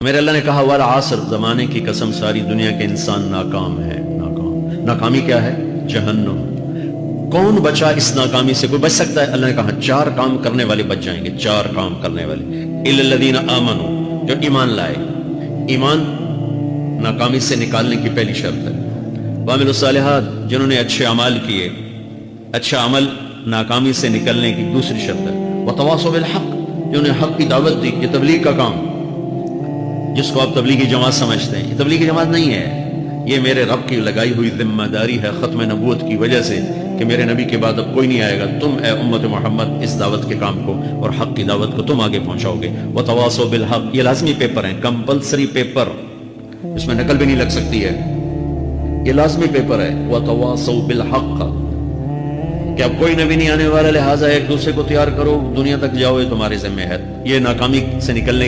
میرے اللہ نے کہا والعصر، زمانے کی قسم ساری دنیا کے انسان ناکام ہے۔ ناکامی کیا ہے؟ جہنم۔ کون بچا اس ناکامی سے؟ کوئی بچ سکتا ہے؟ اللہ نے کہا 4 کام کرنے والے بچ جائیں گے، 4 کام کرنے والے۔ الا الذین آمنوا، جو ایمان لائے۔ ایمان ناکامی سے نکالنے کی پہلی شرط ہے۔ وعملوا الصالحات، جنہوں نے اچھے اعمال کیے۔ اچھا عمل ناکامی سے نکلنے کی دوسری شرط ہے۔ وتواصوا بالحق، جنہوں نے حق کی دعوت دی۔ یہ تبلیغ کا کام، جس کو آپ تبلیغی جماعت سمجھتے ہیں، یہ تبلیغی جماعت نہیں ہے، یہ میرے رب کی لگائی ہوئی ذمہ داری ہے ختم نبوت کی وجہ سے کہ میرے نبی کے بعد اب کوئی نہیں آئے گا۔ تم اے امت محمد اس دعوت کے کام کو اور حق کی دعوت کو تم آگے پہنچاؤ گے۔ وتواصوا بالحق، یہ لازمی پیپر ہیں، کمپلسری پیپر، اس میں نقل بھی نہیں لگ سکتی ہے، یہ لازمی پیپر ہے۔ وتواصوا بالحق، کہ اب کوئی نبی نہیں آنے والا، لہٰذا ایک دوسرے کو تیار کرو، دنیا تک جاؤ، یہ تمہارے ذمہ ہے۔ یہ ناکامی سے نکلنے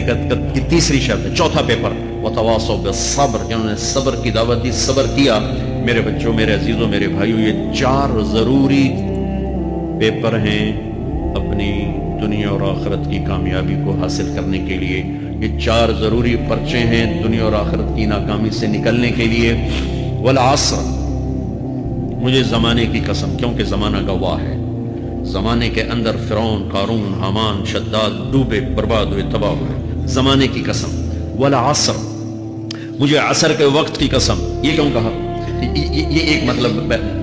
کی تیسری شرط ہے۔ چوتھا پیپر وتواصوا بالصبر، جنہوں نے صبر کی دعوت دی، صبر کیا۔ میرے بچوں، میرے عزیزوں، میرے بھائیوں، یہ 4 ضروری پیپر ہیں اپنی دنیا اور آخرت کی کامیابی کو حاصل کرنے کے لیے۔ یہ 4 ضروری پرچے ہیں دنیا اور آخرت کی ناکامی سے نکلنے کے لیے۔ والعصر، مجھے زمانے کی قسم، کیونکہ زمانہ گواہ ہے۔ زمانے کے اندر فرعون، قارون، حامان، شداد ڈوبے، برباد ہوئے، تباہ ہوئے۔ زمانے کی قسم۔ والعصر، مجھے عصر کے وقت کی قسم۔ یہ کیوں کہا؟ یہ ایک مطلب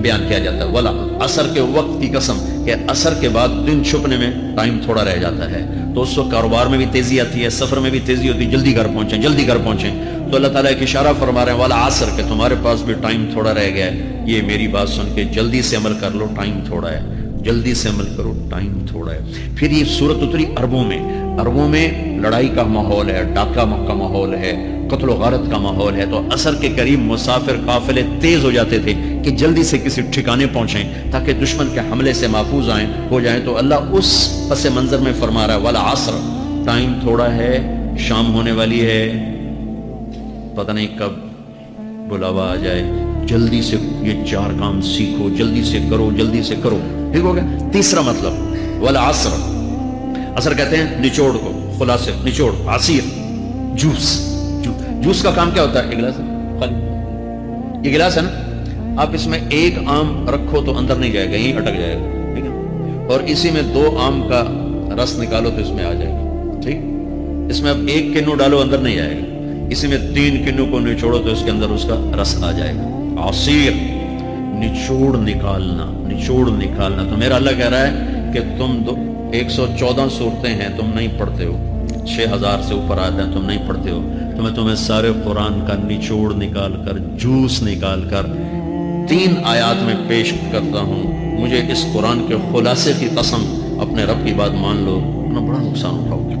بیان کیا جاتا ہے، ولا عصر کے وقت کی قسم، کہ عصر کے بعد دن چھپنے میں ٹائم تھوڑا رہ جاتا ہے، تو اس وقت کاروبار میں بھی تیزی آتی ہے، سفر میں بھی تیزی ہوتی ہے، جلدی گھر پہنچیں، جلدی گھر پہنچیں۔ تو اللہ تعالیٰ ایک اشارہ فرما رہے ہیں والعصر، کہ تمہارے پاس بھی ٹائم تھوڑا رہ گیا ہے، یہ میری بات سن کے جلدی سے عمل کر لو، ٹائم تھوڑا ہے، جلدی سے عمل کرو، ٹائم تھوڑا ہے۔ پھر یہ صورت اتری عربوں میں۔ عربوں میں لڑائی کا ماحول ہے، ڈاکہ کا ماحول ہے، قتل و غارت کا ماحول ہے، تو عصر کے قریب مسافر قافلے تیز ہو جاتے تھے کہ جلدی سے کسی ٹھکانے پہنچیں تاکہ دشمن کے حملے سے محفوظ ہو جائیں۔ تو اللہ اس پس منظر میں فرما رہا ہے والعصر، ٹائم تھوڑا ہے، شام ہونے والی ہے، پتہ نہیں کب بلاوا آ جائے، جلدی سے یہ 4 کام سیکھو، جلدی سے کرو، جلدی سے کرو۔ ٹھیک ہو گیا؟ تیسرا مطلب والعصر، عصر کہتے ہیں نچوڑ کو، خلاصے، نچوڑ، عصیر، جوس۔ جوس کا کام کیا ہوتا ہے؟ ایک گلاس ہے، یہ گلاس ہے نا، آپ اس میں 1 آم رکھو تو اندر نہیں جائے گا، یہیں اٹک جائے گا، ٹھیک ہے؟ اور اسی میں 2 آم کا رس نکالو تو اس میں آ جائے گا، ٹھیک؟ اس میں اب 1 کنو ڈالو، اندر نہیں جائے گا، اسی میں 3 کنو کو نچوڑو تو اس کے اندر اس کا رس آ جائے گا۔ عصیر، نچوڑ نکالنا، نچوڑ نکالنا۔ تو میرا اللہ کہہ رہا ہے کہ تم 114 صورتیں ہیں، تم نہیں پڑھتے ہو، 6000 سے اوپر آتے ہیں، تم نہیں پڑھتے ہو، تو میں تمہیں سارے قرآن کا نچوڑ نکال کر، جوس نکال کر 3 آیات میں پیش کرتا ہوں۔ مجھے اس قرآن کے خلاصے کی قسم، اپنے رب کی بات مان لو، ورنہ بڑا نقصان اٹھاؤ گے۔